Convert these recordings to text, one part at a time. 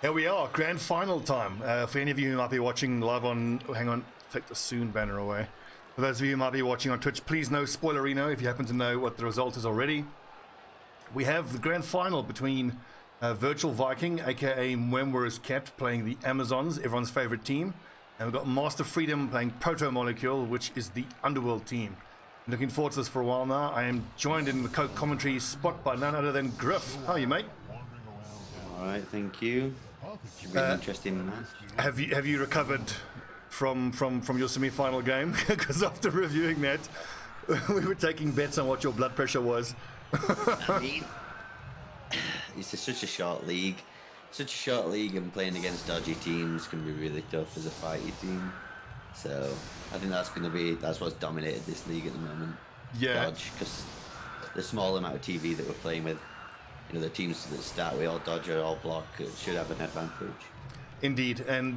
Here we are, grand final time. For any of you who might be watching live on... Oh, hang on, take the soon banner away. For those of you who might be watching on Twitch, please no spoilerino if you happen to know what the result is already. We have the grand final between VirtualViking, aka Mwemwer's Cat, playing the Amazons, everyone's favorite team. And we've got MasterFreedom playing Proto-Molecule, which is the Underworld team. Looking forward to this for a while now. I am joined in the commentary spot by none other than Griff. How are you, mate? Alright, thank you. Should be an interesting match. Have you recovered from your semi-final game? Because after reviewing that, we were taking bets on what your blood pressure was. I mean, it's such a short league. Such a short league, and playing against dodgy teams can be really tough as a fighty team. So I think that's what's dominated this league at the moment. Yeah. Dodge, because the small amount of TV that we're playing with, you know, the teams that start with all dodge or all block should have an advantage. Indeed, and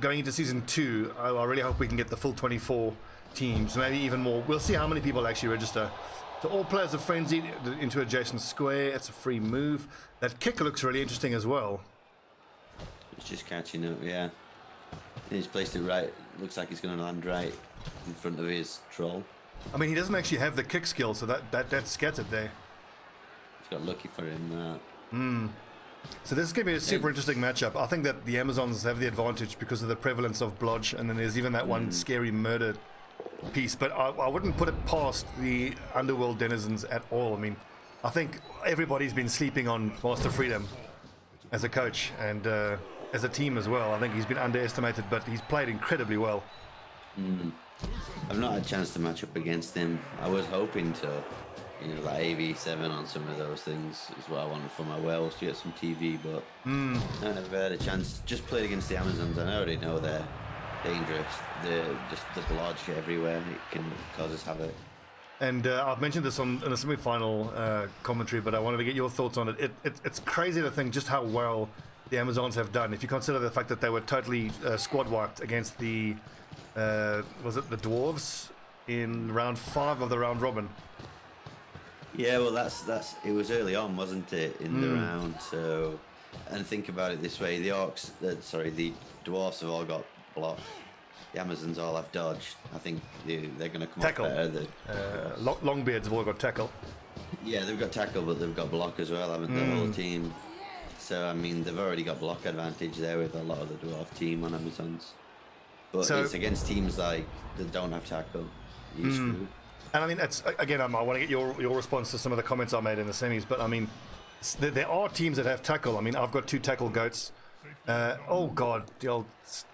going into season 2, I really hope we can get the full 24 teams, maybe even more. We'll see how many people actually register. So all players are frenzied into adjacent square. It's a free move. That kick looks really interesting as well. It's just catching up, yeah. He's placed it right. Looks like he's going to land right in front of his troll. I mean, he doesn't actually have the kick skill, so that's scattered there. He's got lucky for him. So this is going to be a super interesting matchup. I think that the Amazons have the advantage because of the prevalence of blodge, and then there's even that one scary murder piece. But I wouldn't put it past the Underworld Denizens at all. I mean, I think everybody's been sleeping on MasterFreedom as a coach and as a team as well. I think he's been underestimated, but he's played incredibly well. I've not had a chance to match up against him. I was hoping to, you know, like AV7 on some of those things is what I wanted for my wells to get some TV, but I never had a chance. Just played against the Amazons, and I already know they're dangerous. Just the blodge everywhere, it can cause us havoc. And I've mentioned this in the semi-final commentary, but I wanted to get your thoughts on it. It's crazy to think just how well the Amazons have done. If you consider the fact that they were totally squad wiped against the was it the Dwarves in round 5 of the round robin. Yeah, well, that's it was early on, wasn't it, in the round? So, and think about it this way: the the Dwarfs have all got block. The Amazons all have dodge. I think they're going to come Tackle. off better. Longbeards have all got tackle. Yeah, they've got tackle, but they've got block as well, haven't the whole team? So, I mean, they've already got block advantage there with a lot of the Dwarf team on Amazons. But it's against teams like that don't have tackle. You're screwed. And I mean, that's again, I want to get your response to some of the comments I made in the semis. But I mean, there are teams that have tackle. I mean, I've got 2 tackle goats. Oh god, the old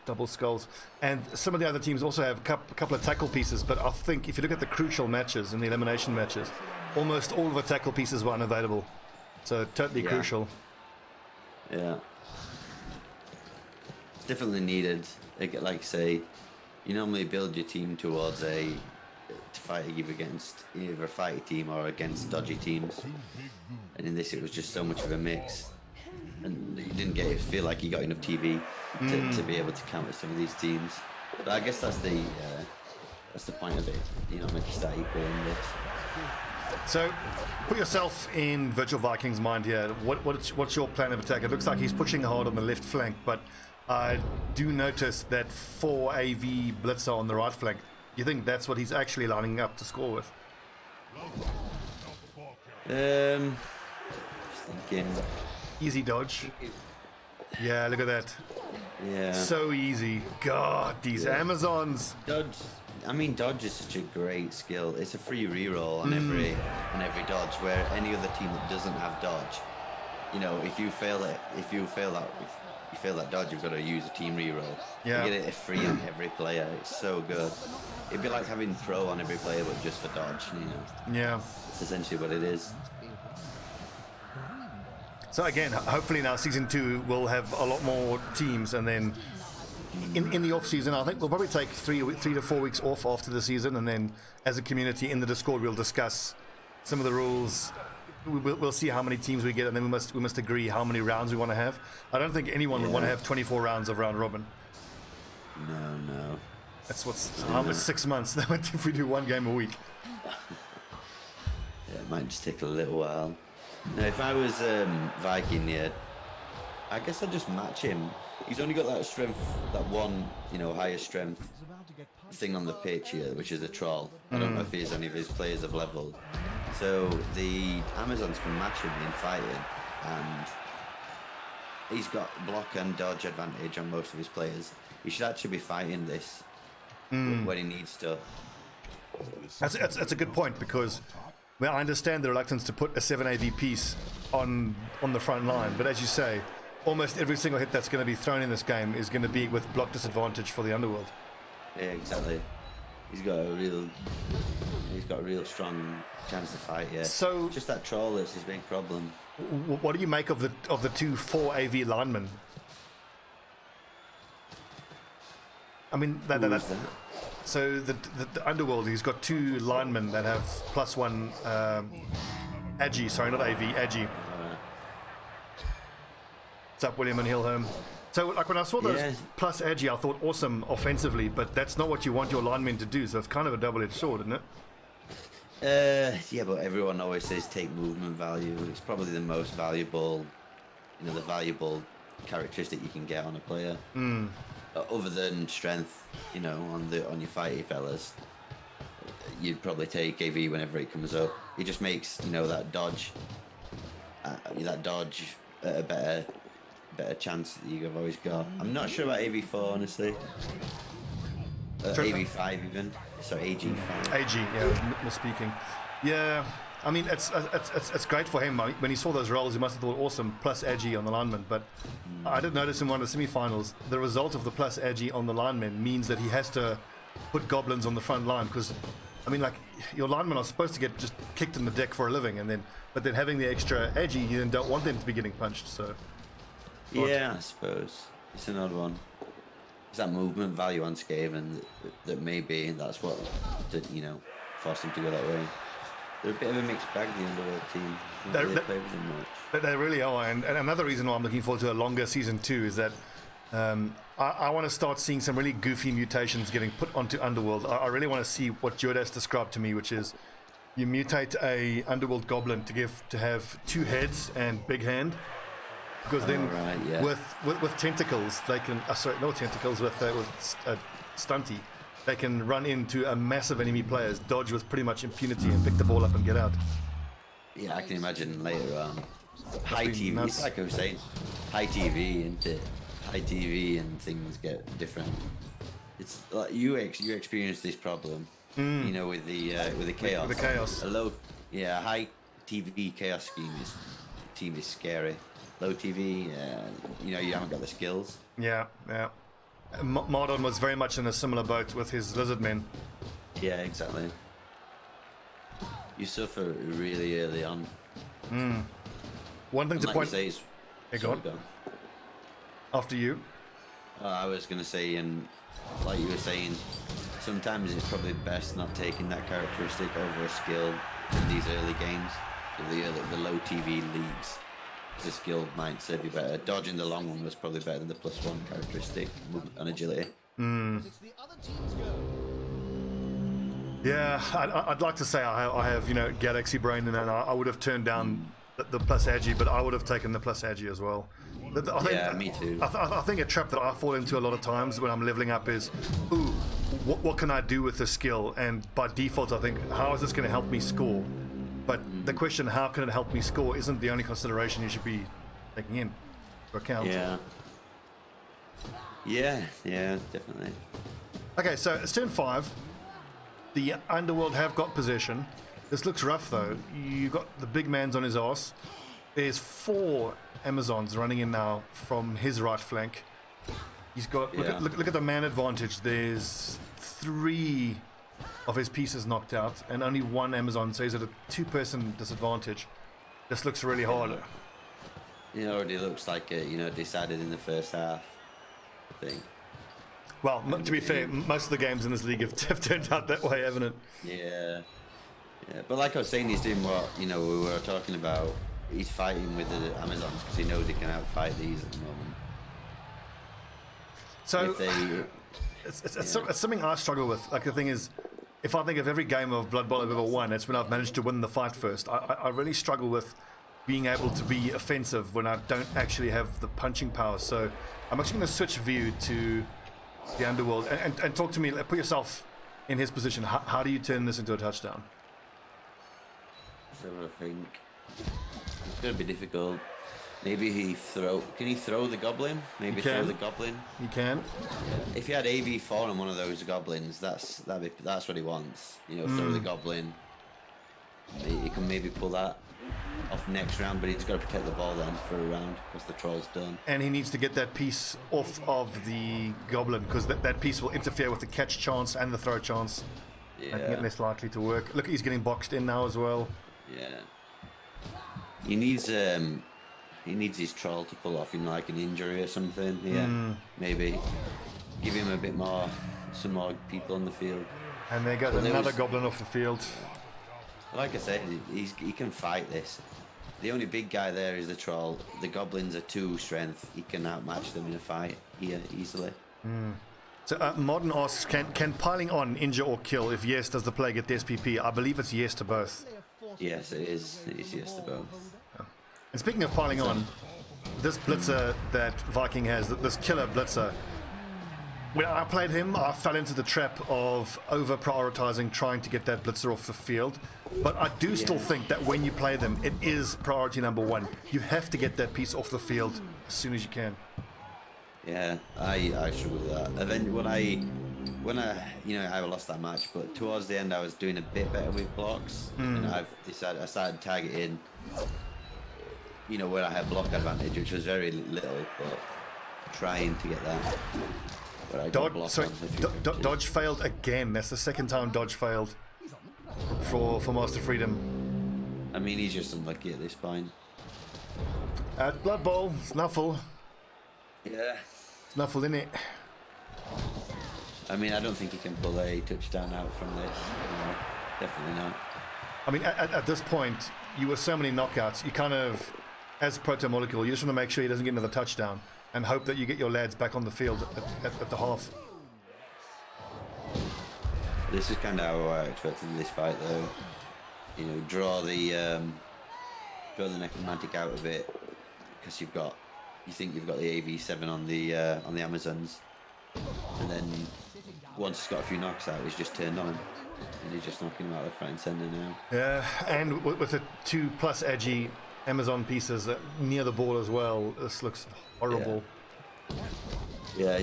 double skulls. And some of the other teams also have a couple of tackle pieces. But I think if you look at the crucial matches and the elimination matches, almost all of the tackle pieces were unavailable. So totally crucial. Yeah, it's definitely needed. Like say, you normally build your team towards to fight against either a fighty team or against dodgy teams, and in this it was just so much of a mix, and you didn't feel like you got enough TV to be able to counter some of these teams. But I guess that's the point of it. You know, make you start equaling this. So, put yourself in VirtualViking's mind here. What's your plan of attack? It looks like he's pushing hard on the left flank, but I do notice that 4 AV blitzer on the right flank. You think that's what he's actually lining up to score with? Just thinking. Easy dodge. Yeah, look at that. Yeah. So easy. God, these Amazons. Dodge. I mean, dodge is such a great skill. It's a free reroll on every dodge. Where any other team that doesn't have dodge, you know, if you fail that dodge, you've got to use a team reroll. Yeah. You get it free on every player. It's so good. It'd be like having pro on every player, but just for dodge. You know. Yeah. It's essentially what it is. So again, hopefully now season 2 will have a lot more teams, and then in the off season, I think we'll probably take 3 to 4 weeks off after the season, and then as a community in the Discord, we'll discuss some of the rules. We'll see how many teams we get, and then we must agree how many rounds we want to have. I don't think anyone would want to have 24 rounds of round robin. No. That's how much 6 months if we do 1 game a week. Yeah, it might just take a little while. Now, if I was Viking, yeah, I guess I'll just match him. He's only got that strength, that one, higher strength thing on the pitch here, which is a troll. I don't know if any of his players have leveled. So the Amazons can match him in fighting, and he's got block and dodge advantage on most of his players. He should actually be fighting this when he needs to. That's a good point, because I understand the reluctance to put a 7 AV piece on the front line, but as you say, almost every single hit that's going to be thrown in this game is going to be with block disadvantage for the Underworld. Yeah, exactly. He's got a real strong chance to fight. Yeah. So just that troll is his big problem. What do you make of the two 4 AV linemen? I mean, so the Underworld, he's got 2 linemen that have +1 Agi. Sorry, not AV, Agi. What's up, William and Hillholm? So, like, when I saw those plus Agi, I thought, awesome offensively, but that's not what you want your linemen to do, so it's kind of a double-edged sword, isn't it? Yeah, but everyone always says take movement value. It's probably the most valuable, the valuable characteristic you can get on a player. Other than strength, on your fighty fellas, you'd probably take AV whenever it comes up. It just makes that dodge a better chance that you've always got. I'm not sure about AV4, honestly. AV5 even. So AG5. AG, yeah, misspeaking. Yeah, I mean, it's great for him. When he saw those rolls, he must have thought, awesome, plus Agi on the lineman. But I did notice in one of the semi-finals, the result of the plus Agi on the lineman means that he has to put goblins on the front line, because, I mean, like, your linemen are supposed to get just kicked in the deck for a living, but then having the extra Agi, you then don't want them to be getting punched, so... Yeah, I suppose. It's an odd one. It's that movement value on Skaven that maybe that's what did, forced them to go that way. They're a bit of a mixed bag, the Underworld team. They play with them much. They really are, and another reason why I'm looking forward to a longer season 2 is that I want to start seeing some really goofy mutations getting put onto Underworld. I really want to see what Juodas described to me, which is you mutate a Underworld goblin to have 2 heads and big hand. Because then, with tentacles, they can. Sorry, no tentacles. With stunty, they can run into a massive enemy players, dodge with pretty much impunity, and pick the ball up and get out. Yeah, I can imagine later on. High TV, it's like I was saying, high TV and things get different. It's like you experience this problem, with the chaos. With the chaos. A high TV chaos team is scary. Low TV, you haven't got the skills. Yeah. Mardon was very much in a similar boat with his Lizardmen. Yeah, exactly. You suffer really early on. One thing to point... Say is, go on. After you. I was going to say, and like you were saying, sometimes it's probably best not taking that characteristic over a skill in these early games, the low TV leagues. The skill might serve you better. Dodging the long one was probably better than the +1 characteristic, movement and agility. Yeah, I'd like to say I have galaxy brain, and I would have turned down the plus Agi, but I would have taken the plus Agi as well. Me too. I think a trap that I fall into a lot of times when I'm leveling up is, what can I do with this skill? And by default, I think, how is this going to help me score? But the question, how can it help me score, isn't the only consideration you should be taking in account. Yeah, definitely. Okay, so it's turn 5. The Underworld have got possession. This looks rough, though. You got the big man's on his ass. There's 4 Amazons running in now from his right flank. He's got... Look at the man advantage. There's 3... of his pieces knocked out, and only 1 Amazon, so he's at a 2-person disadvantage. This looks really hard. It already looks like it, decided in the first half thing. Well, to be fair, most of the games in this league have turned out that way, haven't it? Yeah. But like I was saying, he's doing what we were talking about. He's fighting with the Amazons because he knows he can outfight these at the moment. So it's something I struggle with. Like, the thing is, if I think of every game of Blood Bowl I've ever won, it's when I've managed to win the fight first. I really struggle with being able to be offensive when I don't actually have the punching power. So I'm actually going to switch view to the Underworld and talk to me. Put yourself in his position. How do you turn this into a touchdown? So I think it's going to be difficult. Maybe can he throw the goblin? Maybe throw the goblin. He can. If he had AV4 on one of those goblins, that's what he wants. You know, throw the goblin. He can maybe pull that off next round, but he's got to protect the ball then for a round because the troll's done. And he needs to get that piece off of the goblin because that piece will interfere with the catch chance and the throw chance. Yeah. Making it less likely to work. Look, he's getting boxed in now as well. Yeah. He needs his troll to pull off, like an injury or something. Yeah. Maybe give him a bit more, some more people on the field. And there goes another goblin off the field. Like I said, he can fight this. The only big guy there is the troll. The goblins are 2 strength. He can outmatch them in a fight here easily. So Mardon asks, can piling on injure or kill? If yes, does the player get the SPP? I believe it's yes to both. Yes, it is. It is yes to both. And speaking of piling on, this blitzer that Viking has, this killer blitzer, when I played him, I fell into the trap of over-prioritizing trying to get that blitzer off the field. But I do still think that when you play them, it is priority number 1. You have to get that piece off the field as soon as you can. Yeah, I struggle with that. And then when I lost that match, but towards the end I was doing a bit better with blocks, and I started targeting, where I had block advantage, which was very little, but trying to get that. Dodge failed again. That's the second time Dodge failed for MasterFreedom. I mean, he's just unlucky at this point. At Blood Bowl, Snuffle. Yeah. Snuffle in it. I mean, I don't think he can pull a touchdown out from this. Definitely not. I mean, at this point, you were so many knockouts. You kind of, as Proto Molecule, you just want to make sure he doesn't get another touchdown and hope that you get your lads back on the field at the half. This is kind of how I expected this fight, though. Draw the Necromantic out of it because you think you've got the AV7 on the Amazons, and then once he's got a few knocks out, he's just turned on, and he's just knocking them out left, right, and centre now. Yeah, and with the 2+ edgy Amazon pieces near the ball as well, this looks horrible. Yeah,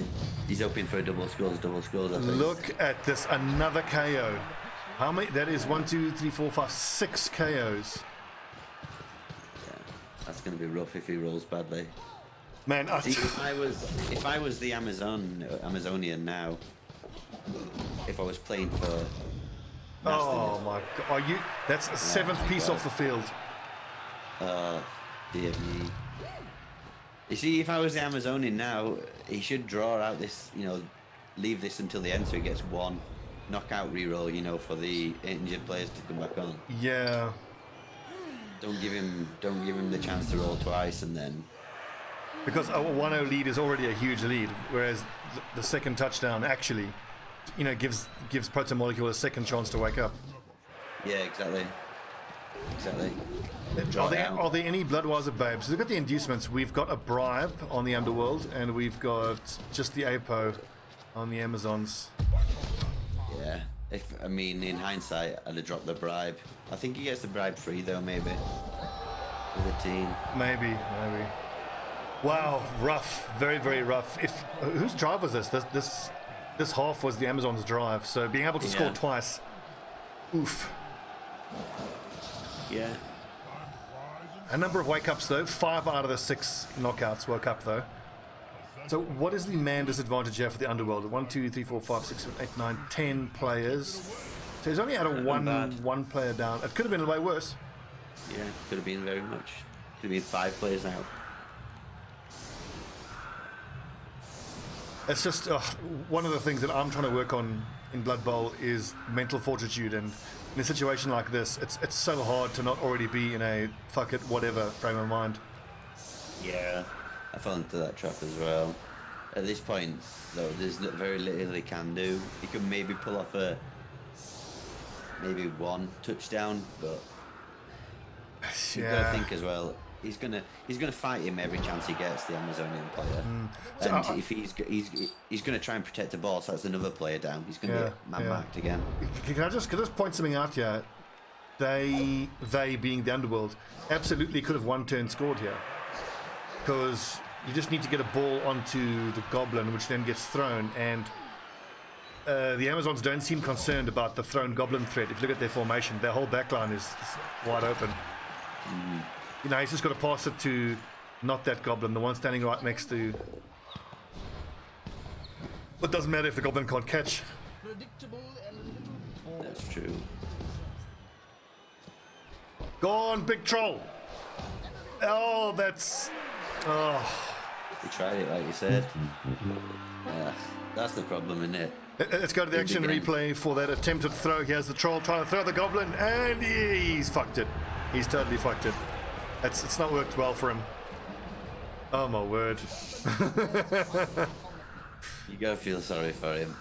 he's hoping for double skulls, I think. Look at this, another KO. How many? That is 1, 2, 3, 4, 5, 6 KOs. Yeah, that's going to be rough if he rolls badly. Man, if I was the Amazonian now, if I was playing for oh my god, are you? That's a 7th piece off the field. Dear me. You see, if I was the Amazonian now, he should draw out this, leave this until the end so he gets 1 knockout reroll, for the injured players to come back on. Yeah. Don't give him the chance to roll twice and then. Because a 1-0 lead is already a huge lead, whereas the second touchdown actually, gives Proto Molecule a second chance to wake up. Yeah, exactly. Are there any Bloodwiser babes? We've got the inducements. We've got a bribe on the Underworld, and we've got just the APO on the Amazons. Yeah. In hindsight, I'd have dropped the bribe. I think he gets the bribe free though, maybe. With a team. Maybe. Wow, rough, very, very rough. Whose drive was this? This half was the Amazons' drive, so being able to score twice, oof. Yeah. A number of wake-ups though, 5 out of the 6 knockouts woke up though. So what is the man disadvantage here for the Underworld? 1, 2, 3, 4, 5, 6, 7, 8, 9, 10 players. So he's only had a one player down. It could have been way worse. Yeah, could have been very much. Could have been 5 players out. It's just one of the things that I'm trying to work on in Blood Bowl is mental fortitude, and in a situation like this, it's so hard to not already be in a fuck it whatever frame of mind. Yeah, I fell into that trap as well. At this point, though, there's very little he can do. He could maybe pull off maybe 1 touchdown, but You've got to think as well. He's gonna fight him every chance he gets, the Amazonian player. So And if he's gonna try and protect the ball, so that's another player down. He's gonna get man-marked again. Can I just point something out here? They being the Underworld, absolutely could have one turn scored here. Because you just need to get a ball onto the Goblin, which then gets thrown, and the Amazons don't seem concerned about the thrown Goblin threat. If you look at their formation, their whole backline is wide open. You know, he's just got to pass it to not that Goblin, the one standing right next to. It doesn't matter if the Goblin can't catch. That's true. Go on, big troll! Oh, that's... Oh. We tried it, like you said. Yeah, that's the problem, isn't it? Let's go to the action replay for that attempted throw. Here's the troll trying to throw the Goblin, and he's fucked it. He's totally fucked it. It's not worked well for him. Oh my word. You gotta feel sorry for him.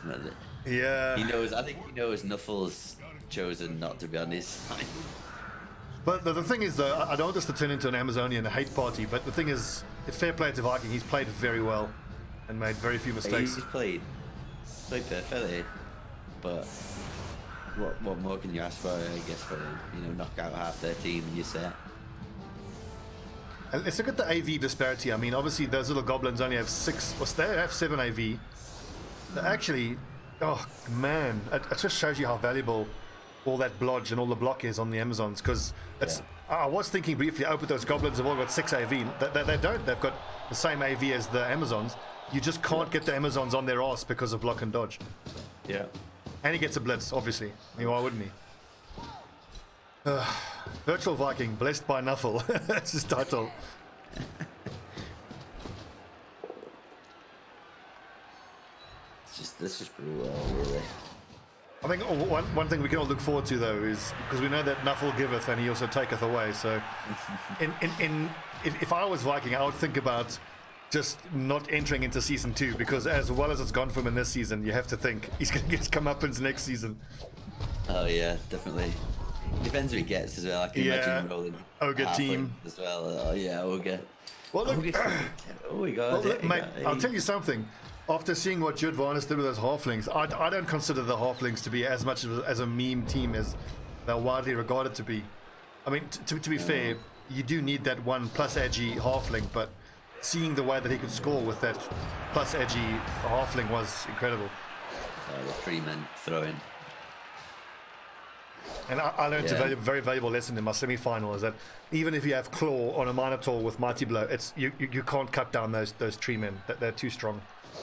Yeah. He knows. I think he knows Nuffle's chosen not to be on his side. But the thing is, though, I don't want this to turn into an Amazonian hate party. But the thing is, fair play to Viking. He's played very well and made very few mistakes. He's played perfectly. But what more can you ask for? I guess for him, you know, knock out half their team and you're set. And let's look at the AV disparity. I mean, obviously those little goblins only have 6, or they have 7 AV. Actually, oh man, it just shows you how valuable all that blodge and all the block is on the Amazons. Because I was thinking briefly, but those goblins have all got 6 AV. They don't. They've got the same AV as the Amazons. You just can't get the Amazons on their ass because of block and dodge. Yeah. And he gets a blitz, obviously. I mean, why wouldn't he? VirtualViking, blessed by Nuffle. That's his title. It's just brutal, really. I think one thing we can all look forward to, though, is because we know that Nuffle giveth and he also taketh away. So, if I was Viking, I would think about just not entering into season 2, because as well as it's gone for him in this season, you have to think he's going to get his comeuppance next season. Oh yeah, definitely. Depends who he gets as well. I can imagine him rolling Ogre team as well. Oh yeah, Ogre. Well, look, oh my god. Well, mate, I'll tell you something. After seeing what JuodasVarnas did with those halflings, I don't consider the halflings to be as much as a meme team as they're widely regarded to be. I mean, to be fair, you do need that one plus edgy halfling, but seeing the way that he could score with that plus edgy halfling was incredible. The 3 men throwing. And I learned a very valuable lesson in my semi-final, is that even if you have Claw on a Minotaur with Mighty Blow, it's you can't cut down those tree men. They're too strong.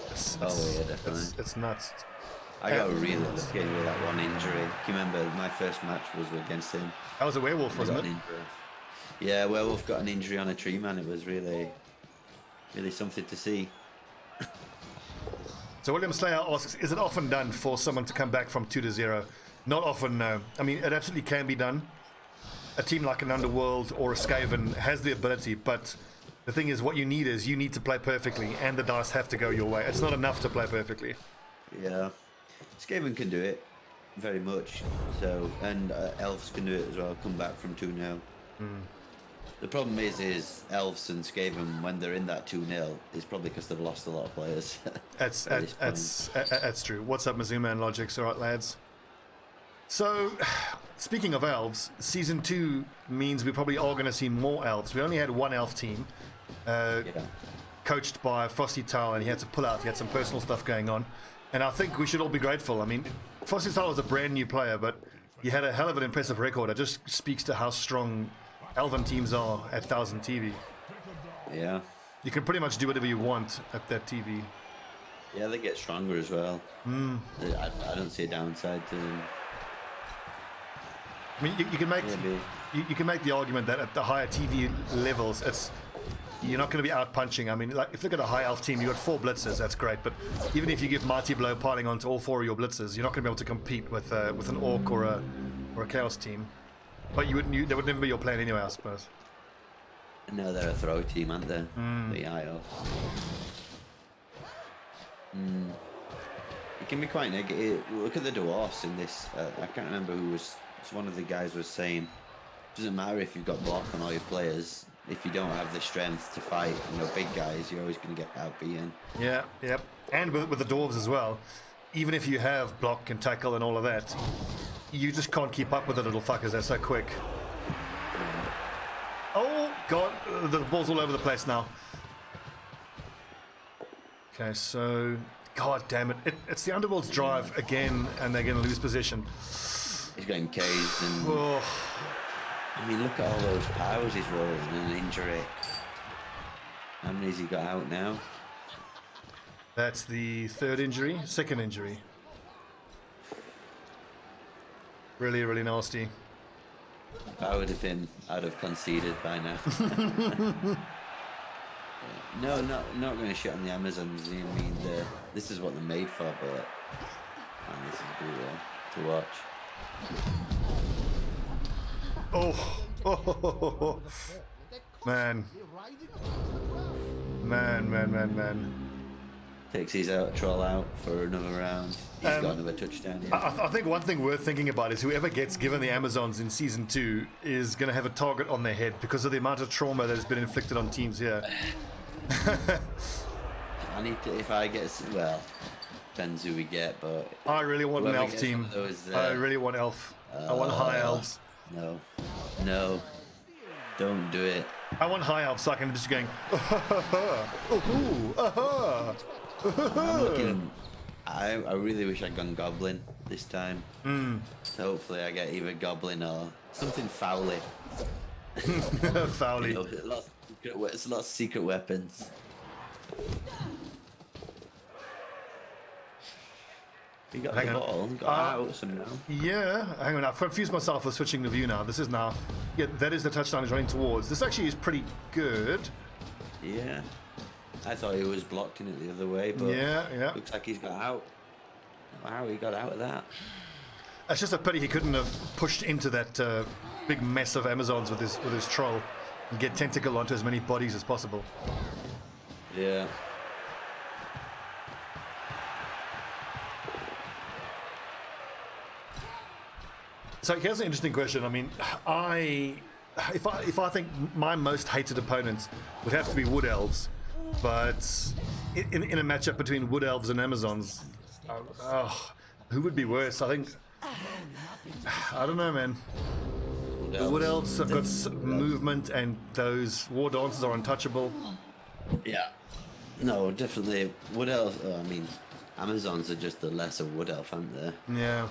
Definitely. It's nuts. I got really lucky with that one injury. Can you remember my first match was against him? That was a werewolf, wasn't it? Yeah, werewolf got an injury on a tree man. It was really something to see. So William Slayer asks, is it often done for someone to come back from 2-0? Not often, no. I mean, it absolutely can be done. A team like an Underworld or a Skaven has the ability, but the thing is, what you need to play perfectly, and the dice have to go your way. It's not enough to play perfectly. Yeah. Skaven can do it very much. So, and elves can do it as well. Come back from 2-0. The problem is elves and Skaven, when they're in that 2-0, is probably because they've lost a lot of players. That's true. What's up, Mazuma and Lloggiczz? All right, lads. So, speaking of elves, season 2 means we probably are going to see more elves. We only had one elf team, coached by FrostyTowel, and he had to pull out. He had some personal stuff going on, and I think we should all be grateful. I mean, FrostyTowel was a brand new player, but he had a hell of an impressive record. It just speaks to how strong Elven teams are at 1000 TV. Yeah. You can pretty much do whatever you want at that TV. Yeah, they get stronger as well. I don't see a downside to them. I mean, you can make the argument that at the higher TV levels, you're not going to be out punching. I mean, like if you look at a high elf team, you got 4 blitzers, that's great. But even if you give Mighty Blow piling onto all 4 of your blitzers, you're not going to be able to compete with an orc or a chaos team. But they would never be your plan anyway, I suppose. No, they're a throw team, aren't they? The IO. It can be quite negative. Look at the Dwarfs in this. I can't remember who was. One of the guys was saying doesn't matter if you've got block on all your players. If you don't have the strength to fight, big guys, you're always going to get outbeaten. Yeah, yep. And with the dwarves as well, even if you have block and tackle and all of that, you just can't keep up with the little fuckers. They're so quick. Oh, God. The ball's all over the place now. Okay, so... God damn it. It's the Underworld's drive again, and they're going to lose position. He's getting caged and... Oh. I mean, look at all those powers he's rolling and an injury. How many has he got out now? That's the second injury. Really, really nasty. If I would have been, I'd have conceded by now. No, not going to shit on the Amazons. I mean, this is what they're made for, but man, this is brutal to watch. Oh, man. Takes his troll out for another round. He's got another touchdown here. I think one thing worth thinking about is whoever gets given the Amazons in Season 2 is going to have a target on their head because of the amount of trauma that has been inflicted on teams here. I need to, if I get, well, depends who we get, but... I really want an elf team. I really want elf. I want high elves. No. Don't do it. I want high elves so I can just going... I'm looking... I really wish I'd gone goblin this time. So hopefully I get either goblin or something fowly. Fowly. It's a lot of secret weapons. You got the ball, got out somehow. Yeah, hang on, I've confused myself with switching the view now. This is now, yeah, that is the touchdown he's running towards. This actually is pretty good. Yeah, I thought he was blocking it the other way, but yeah. Looks like he's got out. Wow, he got out of that. It's just a pity he couldn't have pushed into that big mess of Amazons with his troll and get tentacle onto as many bodies as possible. Yeah. So here's an interesting question. I mean, if I think my most hated opponents would have to be wood elves, but in a matchup between wood elves and Amazons, who would be worse? I don't know, man. The wood elves have got movement, and those war dancers are untouchable. Yeah. No, definitely wood elves. I mean, Amazons are just the lesser wood elf, aren't they? Yeah.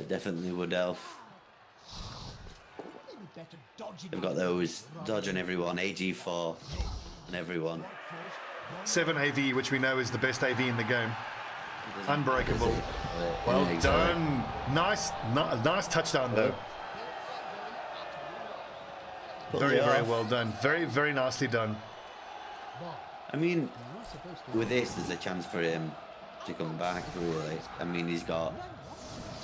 Definitely wood elf. They've got those dodge on everyone, AG4 on everyone. 7 AV, which we know is the best AV in the game. Unbreakable. Well Yeah, exactly. done. Nice touchdown though. Very well done. Very, very nicely done. I mean, with this, there's a chance for him to come back, really. I mean, he's got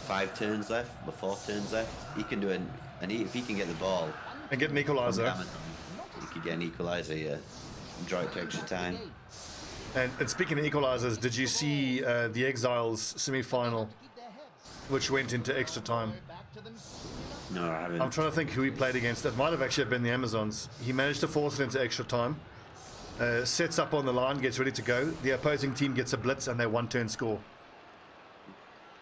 5 turns left, or 4 turns left. He can do and if he can get the ball And get an equalizer. he could get an equalizer, yeah. And draw it to extra time. And speaking of equalizers, did you see TheExile's semi-final, which went into extra time? No, I haven't. I'm trying to think who he played against. It might have actually been the Amazons. He managed to force it into extra time. Sets up on the line, gets ready to go. The opposing team gets a blitz, and they one-turn score.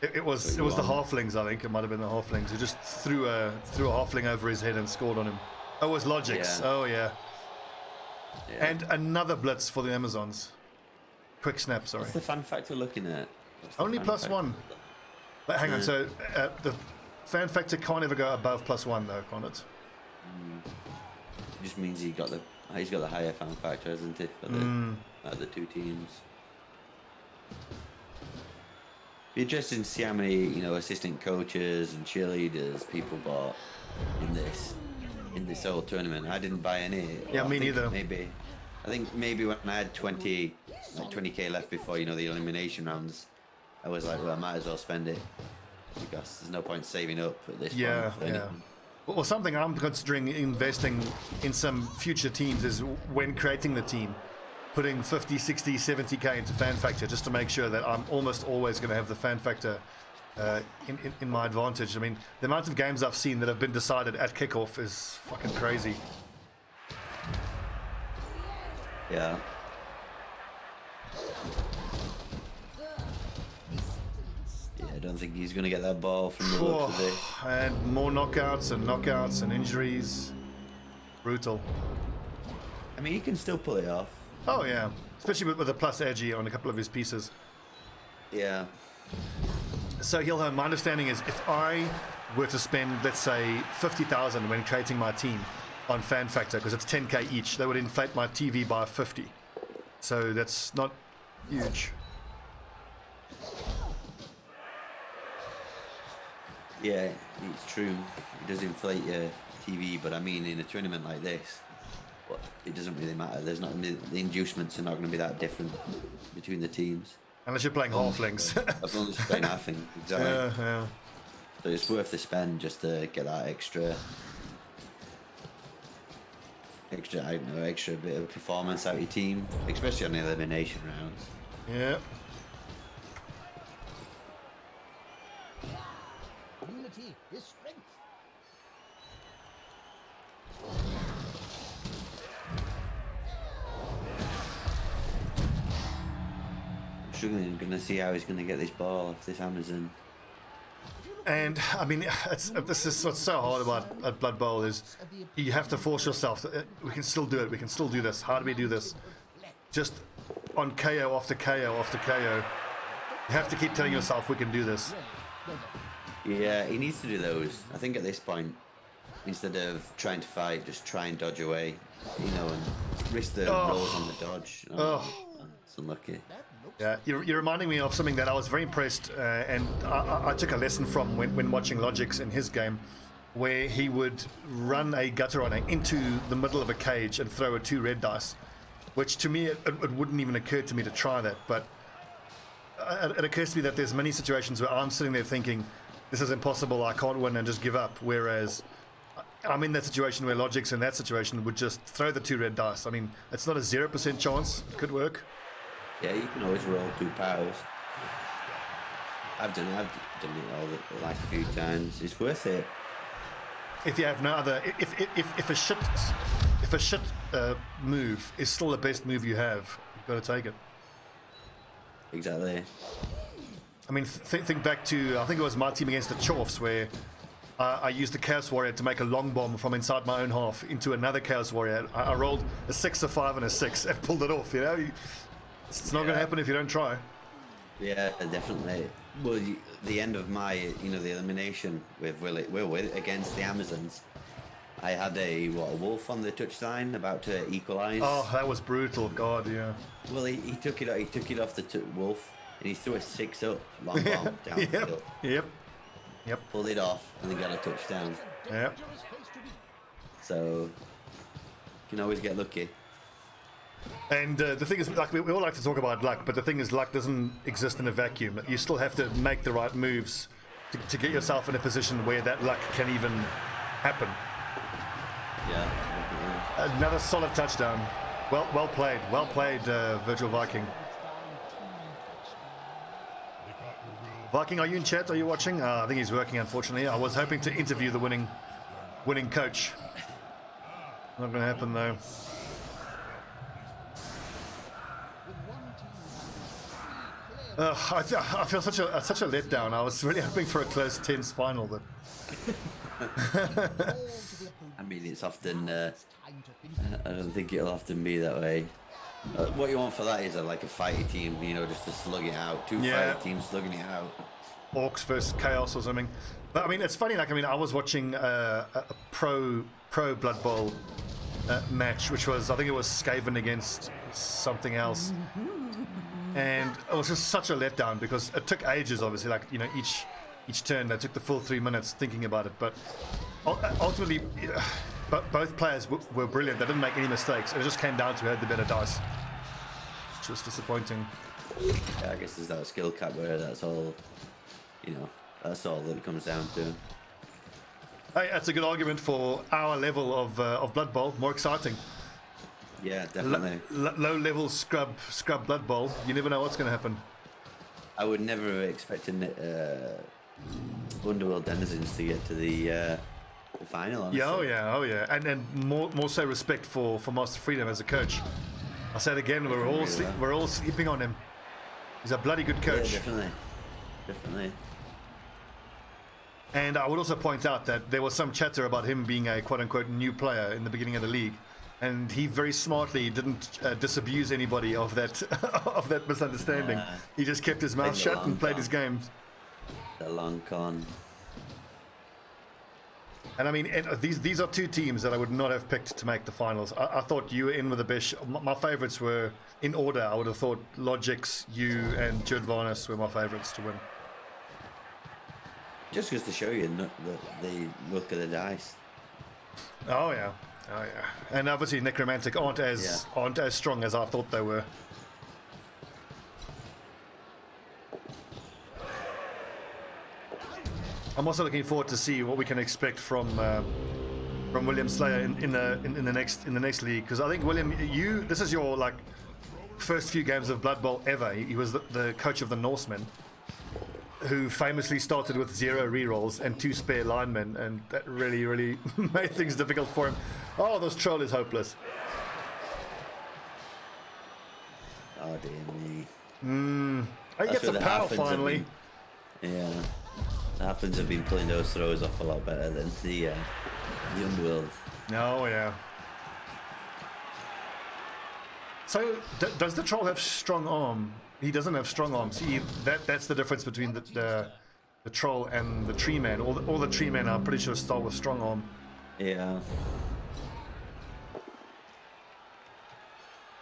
It was the halflings, I think. It might have been the halflings who just threw a halfling over his head and scored on him. Oh, it was Lloggiczz. Yeah. Oh yeah. And another blitz for the Amazons. Quick snap, sorry. What's the fan factor looking at? Only +1. But hang on, so the fan factor can't ever go above +1 though, can't it? It just means he's got the higher fan factor, hasn't he, for the two teams. Be interesting to see how many, assistant coaches and cheerleaders people bought in this whole tournament. I didn't buy any. Yeah, me neither. I think maybe when I had 20k left before, the elimination rounds, I was like, well, I might as well spend it because there's no point saving up at this point. Yeah. Well, something I'm considering investing in some future teams is when creating the team, putting 50, 60, 70k into fan factor just to make sure that I'm almost always going to have the fan factor in my advantage. I mean, the amount of games I've seen that have been decided at kickoff is fucking crazy. Yeah. Yeah, I don't think he's going to get that ball from the looks of it. And more knockouts and injuries. Brutal. I mean, he can still pull it off. Oh yeah, especially with a plus edgy on a couple of his pieces. Yeah. So Hilholm, my understanding is if I were to spend, let's say, 50,000 when creating my team on Fan Factor, because it's 10k each, that would inflate my TV by 50. So that's not huge. Yeah, it's true. It does inflate your TV, but I mean, in a tournament like this, well, it doesn't really matter. There's not the inducements are not going to be that different between the teams. Unless you're playing halflings. As long as you're playing halfling, exactly. Yeah. So it's worth the spend just to get that extra, I don't know, extra bit of performance out of your team, especially on the elimination rounds. Yeah. Unity is strength. I'm struggling, going to see how he's going to get this ball off this Amazon. And I mean, this is what's so hard about Blood Bowl is you have to force yourself. We can still do it. We can still do this. How do we do this? Just on KO after KO after KO. You have to keep telling yourself we can do this. Yeah, he needs to do those. I think at this point, instead of trying to fight, just try and dodge away, you know, and risk the rolls on the dodge. It's unlucky. Yeah, you're reminding me of something that I was very impressed, and I took a lesson from when watching Lloggiczz in his game, where he would run a gutter runner into the middle of a cage and throw a 2 red dice, which to me, it wouldn't even occur to me to try that, but it occurs to me that there's many situations where I'm sitting there thinking, this is impossible, I can't win, and just give up, whereas I'm in that situation where Lloggiczz in that situation would just throw the 2 red dice. I mean, it's not a 0% chance, it could work. Yeah, you can always roll 2 powers. I've done it like a few times. It's worth it. If you have no other, if a shit move is still the best move you have, you've got to take it. Exactly. I mean, think back to, I think it was my team against the Dwarfs where I used the Chaos Warrior to make a long bomb from inside my own half into another Chaos Warrior. I rolled a 6, a 5, and a 6 and pulled it off. You know, it's not going to happen if you don't try. Yeah, definitely. Well, the end of my, the elimination with Will against the Amazons, I had a wolf on the touchline about to equalise. Oh, that was brutal. God, yeah. Well, he took it off the wolf, and he threw a 6 up long bomb down field. Yep. Pulled it off and then got a touchdown. Yep. So you can always get lucky. And the thing is, like, we all like to talk about luck, but the thing is, luck doesn't exist in a vacuum. You still have to make the right moves to get yourself in a position where that luck can even happen. Yeah, definitely. Another solid touchdown. Well played, VirtualViking. Viking, are you in chat? Are you watching? I think he's working, unfortunately. I was hoping to interview the winning coach. Not going to happen, though. I feel such a letdown. I was really hoping for a close, tense final, but I mean, it's often. I don't think it'll often be that way. What you want for that is a fighty team, just to slug it out. Two fighty teams slugging it out. Orcs versus Chaos or something. But I mean, it's funny. I was watching a pro Blood Bowl match, which was, I think it was Skaven against something else. And it was just such a letdown because it took ages, obviously, each turn they took the full 3 minutes thinking about it, but ultimately both players were brilliant. They didn't make any mistakes. It just came down to who had the better dice, which was disappointing. Yeah, I guess there's that skill cap where that's all that's all that it comes down to. Hey, that's a good argument for our level of Blood Bowl. More exciting. Yeah, definitely. Low level scrub Blood Bowl. You never know what's going to happen. I would never have expected Underworld Denizens to get to the final. Honestly. Yeah, oh yeah, and more so respect for MasterFreedom as a coach. I'll say it again, we're all sleeping on him. He's a bloody good coach. Yeah, definitely. And I would also point out that there was some chatter about him being a quote-unquote new player in the beginning of the league, and he very smartly didn't disabuse anybody of that of that misunderstanding. He just kept his mouth shut and played his games. The long con. And I mean, these are two teams that I would not have picked to make the finals. I thought you were in with the best. My favorites were in order. I would have thought Lloggiczz, you, and JuodasVarnas were my favorites to win. Just goes to show you the look of the dice. Oh yeah, and obviously Necromantic aren't as strong as I thought they were. I'm also looking forward to see what we can expect from William Slayer in the next league, because I think William, this is your like first few games of Blood Bowl ever. He was the coach of the Norsemen, who famously started with 0 rerolls and 2 spare linemen, and that really made things difficult for him. Oh, this troll is hopeless. Oh dear me. He gets a power finally. Yeah, the halflings have been pulling those throws off a lot better than the Underworld. Oh yeah. So does the troll have strong arm? He doesn't have strong arms. See, that's the difference between the troll and the tree man. All the tree men are pretty sure start with strong arm. Yeah.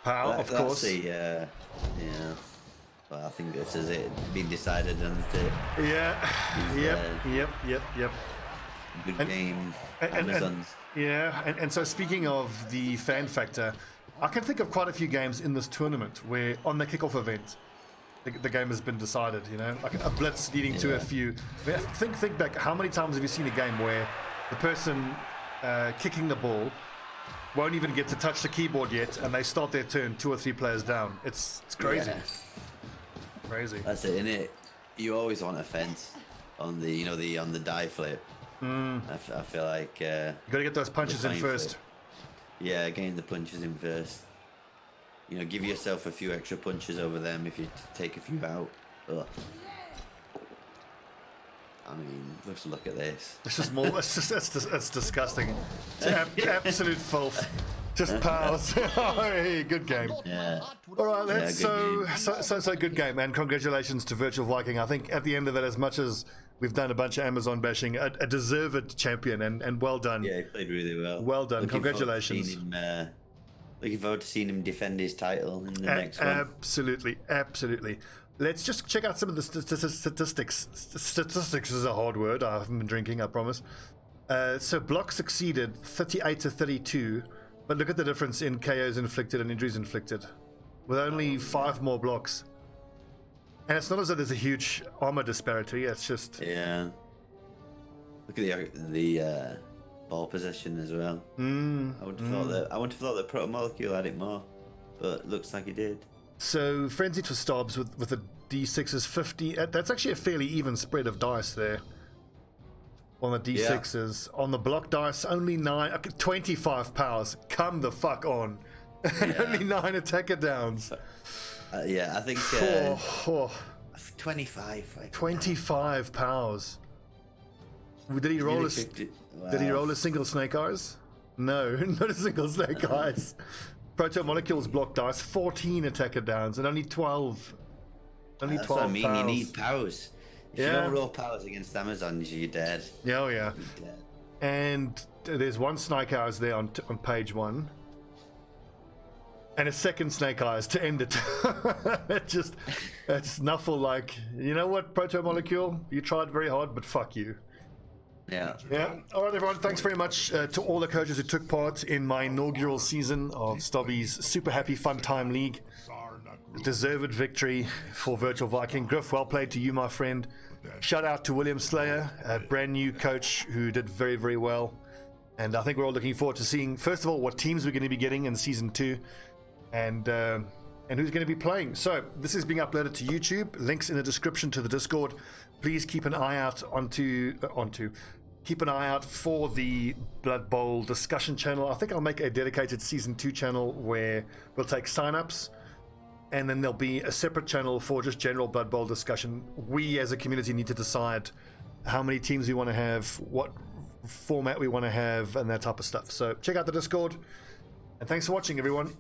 Power, of course. Yeah. Well, I think this is it. Been decided, and Yep. Good game. Amazons. And so speaking of the fan factor, I can think of quite a few games in this tournament where on the kickoff event, the game has been decided. You know, like a blitz leading to a few. I mean, think back. How many times have you seen a game where the person kicking the ball won't even get to touch the keyboard yet, and they start their turn 2 or 3 players down? It's crazy. Yeah. Crazy. That's it, innit? You always want a fence on the on the die flip. I feel like You got to get those punches in first. Yeah, getting the punches in first. You know, give yourself a few extra punches over them if you take a few out. Ugh. I mean, let's look at this. It's just more. It's disgusting. It's absolute filth. Just powers. Hey, good game. Yeah. All right, so good game, and congratulations to VirtualViking. I think at the end of it, as much as we've done a bunch of Amazon bashing, a deserved champion, and well done. Yeah, he played really well. Well done. Congratulations. Looking forward to seeing him defend his title in the next one. Absolutely. Let's just check out some of the statistics. Statistics is a hard word. I haven't been drinking, I promise. So Block succeeded 38 to 32, but look at the difference in KOs inflicted and injuries inflicted, with only 5 more blocks. And it's not as though there's a huge armor disparity. It's just Look at the ball possession as well. I would have thought that Proto Molecule had it more, but looks like he did. So Frenzy for Stobbs with the D6s 50. That's actually a fairly even spread of dice there. On the D6s, on the block dice, only 9, 25 powers. Come the fuck on, and only 9 attacker downs. I think 25. 25 powers. Did he roll Did he roll a single snake eyes? No, not a single snake eyes. Proto Molecules block dice, 14 attacker downs, and only 12. Only 12 That's what I mean. powers. You need powers. If you don't roll powers against Amazons, you're dead. Yeah, oh yeah. You're dead. And there's 1 snake eyes there on page 1. And a second snake eyes to end it. It's Nuffle like, you know what, Proto Molecule? You tried very hard, but fuck you. Yeah. All right, everyone. Thanks very much to all the coaches who took part in my inaugural season of Stobbie's Super Happy Fun Time League. Deserved victory for VirtualViking. Griff, well played to you, my friend. Shout out to William Slayer, a brand new coach who did very, very well. And I think we're all looking forward to seeing, first of all, what teams we're going to be getting in season 2. And and who's going to be playing. So this is being uploaded to YouTube. Links in the description to the Discord. Please keep an eye out keep an eye out for the Blood Bowl discussion channel. I think I'll make a dedicated Season 2 channel where we'll take signups, and then there'll be a separate channel for just general Blood Bowl discussion. We as a community need to decide how many teams we want to have, what format we want to have, and that type of stuff. So check out the Discord, and thanks for watching, everyone.